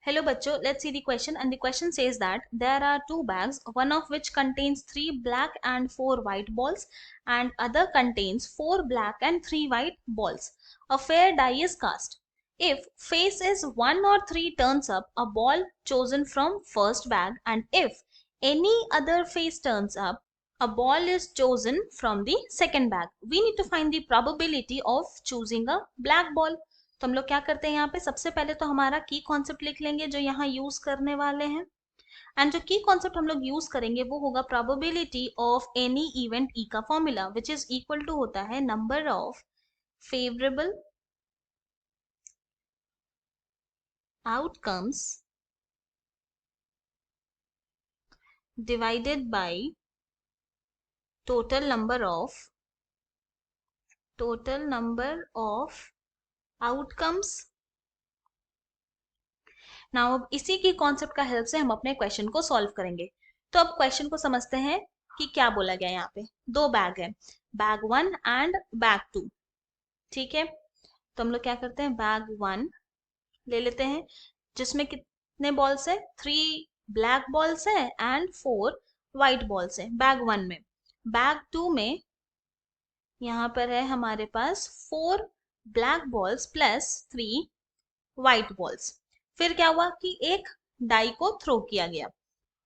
Hello bachcho, let's see the question, and the question says that there are two bags, one of which contains 3 black and 4 white balls and other contains 4 black and 3 white balls. A fair die is cast. If face is 1 or 3 turns up, a ball chosen from first bag, and if any other face turns up, a ball is chosen from the second bag. We need to find the probability of choosing a black ball. तो हम लोग क्या करते हैं यहाँ पे, सबसे पहले तो हमारा की कॉन्सेप्ट लिख लेंगे जो यहाँ यूज करने वाले हैं। एंड जो की कॉन्सेप्ट हम लोग यूज करेंगे वो होगा probability of any event E का formula which is equal to होता है number of favourable outcomes divided by total number of outcomes. Now अब इसी की कॉन्सेप्ट का हेल्प से हम अपने क्वेश्चन को सॉल्व करेंगे। तो अब क्वेश्चन को समझते हैं कि क्या बोला गया। यहाँ पे 2 बैग है, बैग 1 एंड बैग 2। ठीक है, तो हम लोग क्या करते हैं, बैग 1 ले लेते हैं जिसमें कितने बॉल्स है, 3 ब्लैक बॉल्स है एंड 4 व्हाइट बॉल्स है बैग 1 में। बैग 2 में यहाँ पर है हमारे पास 4 black balls plus 3 white balls. फिर क्या हुआ कि एक डाई को थ्रो किया गया।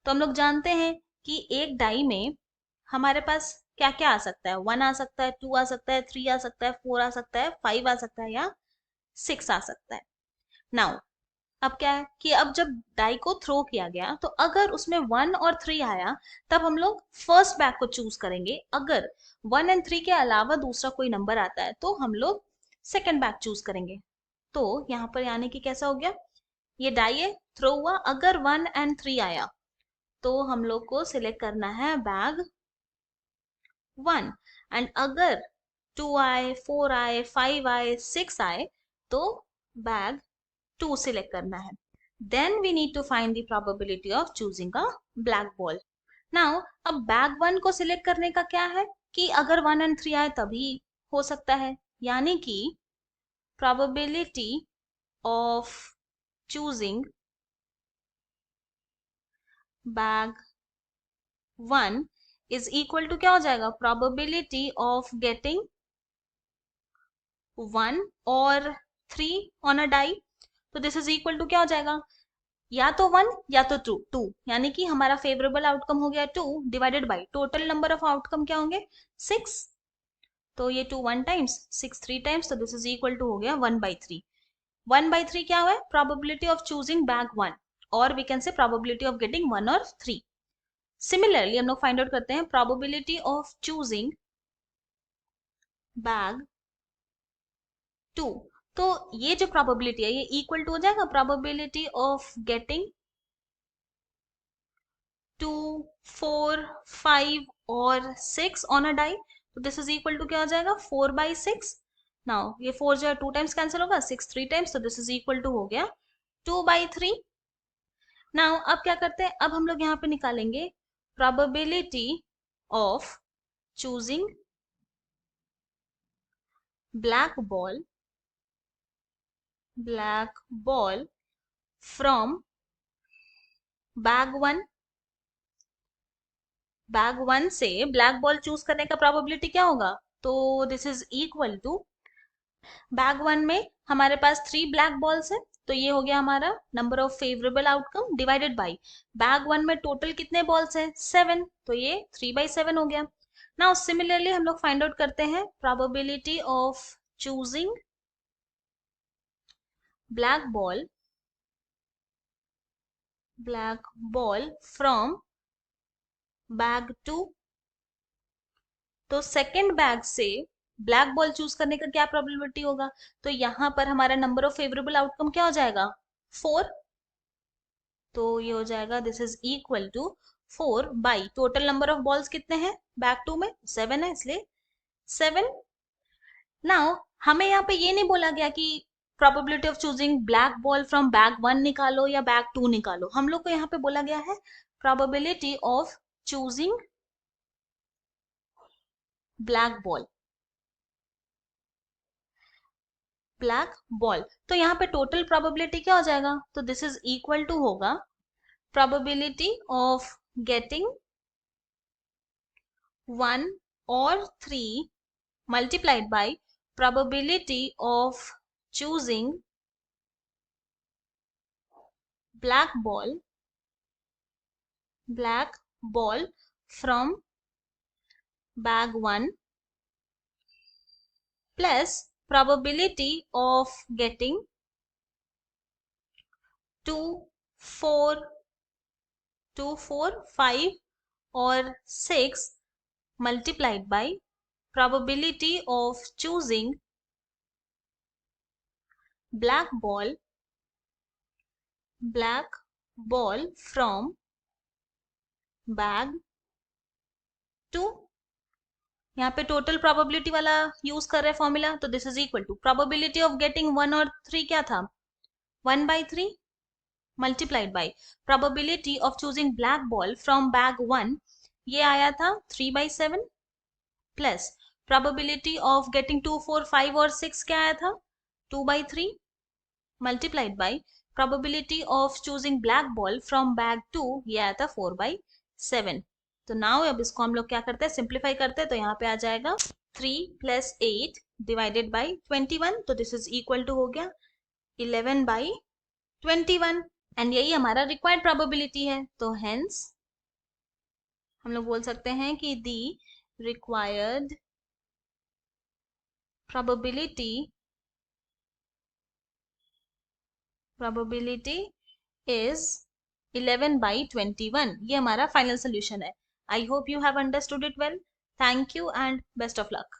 तो हम लोग जानते हैं कि एक डाई में हमारे पास क्या क्या आ सकता है, 1 आ सकता है, 2 आ सकता है, 3 आ सकता है, 4 आ सकता है, 5 आ सकता है या 6 आ सकता है। नाउ अब क्या है कि अब जब डाई को थ्रो किया गया तो अगर उसमें 1 और 3 आया तब हम लोग फर्स्ट बैग को चूज करेंगे। अगर 1 एंड 3 के अलावा दूसरा कोई नंबर आता है तो हम लोग सेकेंड बैग चूज करेंगे। तो यहाँ पर यानी कि कैसा हो गया, ये डाई है, थ्रो हुआ, अगर 1 एंड 3 आया तो हम लोग को सिलेक्ट करना है बैग 1। एंड अगर 2 आए, 4 आए, 5 आए, 6 आए तो बैग 2 सिलेक्ट करना है। Then we need to find the probability of choosing a black ball. Now अब बैग 1 को सिलेक्ट करने का क्या है कि अगर 1 एंड 3 आए तभी हो सकता है, यानी कि probability of choosing bag 1 is equal to क्या हो जाएगा, प्रोबेबिलिटी ऑफ गेटिंग 1 और 3 ऑन अ डाई। तो दिस इज इक्वल टू क्या हो जाएगा, या तो 1 या तो 2, यानी कि हमारा फेवरेबल आउटकम हो गया 2 divided by total number of outcome क्या होंगे 6। तो ये 2 1 टाइम्स, 6 3 टाइम्स, तो दिस इज इक्वल टू हो गया 1/3। 1/3 क्या हुआ है, प्रोबेबिलिटी ऑफ चूजिंग बैग 1, और we can say probability of getting 1 और 3। सिमिलरली हम लोग फाइंड आउट करते हैं प्रोबेबिलिटी ऑफ चूजिंग बैग 2। तो ये जो प्रोबेबिलिटी है ये इक्वल टू हो जाएगा प्रोबेबिलिटी ऑफ गेटिंग 2 4 5 और 6 ऑन अ डाई। तो दिस इज इक्वल टू क्या हो जाएगा 4/6। नाउ ये 4 जो है 2 टाइम्स कैंसिल होगा, 6 3 टाइम्स, तो दिस इज इक्वल टू हो गया 2/3। नाउ अब क्या करते हैं, अब हम लोग यहाँ पे निकालेंगे probability of choosing black ball from bag 1। Bag 1 से ब्लैक बॉल चूज करने का प्रोबेबिलिटी क्या होगा, तो this is equal to bag 1 में हमारे पास 3 ब्लैक बॉल्स है, तो ये हो गया हमारा number of favourable outcome divided by bag 1 में टोटल कितने बॉल्स है 7, तो ये 3/7 हो गया। नाउ सिमिलरली हम लोग फाइंड आउट करते हैं probability of choosing black ball from bag 2। तो सेकेंड बैग से ब्लैक बॉल चूज करने का क्या प्रोबेबिलिटी होगा, तो यहां पर हमारा नंबर ऑफ फेवरेबल आउटकम क्या हो जाएगा 4। तो ये हो जाएगा this is equal to 4 by total number of balls कितने हैं बैग 2 में 7 है, इसलिए 7। नाउ हमें यहाँ पे ये नहीं बोला गया कि probability of choosing black ball from bag 1 निकालो या बैग 2 निकालो, हम लोग को यहाँ पे बोला गया है probability of choosing black ball. Black ball. तो यहाँ पे टोटल प्रोबेबिलिटी क्या हो जाएगा, तो दिस इज इक्वल टू होगा प्रोबेबिलिटी ऑफ गेटिंग 1 और 3 multiplied by probability of choosing black ball from bag 1 plus probability of getting 2, 4, 5 और 6 multiplied by probability of choosing black ball from bag 2। यहाँ पे total probability वाला use कर रहे हैं formula, तो this is equal to probability of getting 1 और 3 क्या था, 1/3 multiplied by probability of choosing black ball from bag 1, ये आया था 3/7 प्लस प्रोबेबिलिटी ऑफ गेटिंग 2, 4, 5 और 6 क्या आया था 2/3 multiplied by probability of choosing black ball from bag 2, ये आया था 4/7। तो नाउ अब इसको हम लोग क्या करते हैं, सिंप्लीफाई करते हैं। तो यहाँ पे आ जाएगा 3 + 8 डिवाइडेड बाई 21, तो दिस इज इक्वल टू हो गया 11/21 एंड यही हमारा रिक्वायर्ड प्रोबेबिलिटी है। तो हेंस हम लोग बोल सकते हैं कि दी रिक्वायर्ड प्रोबेबिलिटी इज 11/21। ये हमारा फाइनल सोल्यूशन है। I hope you have understood it well. Thank you and best of luck.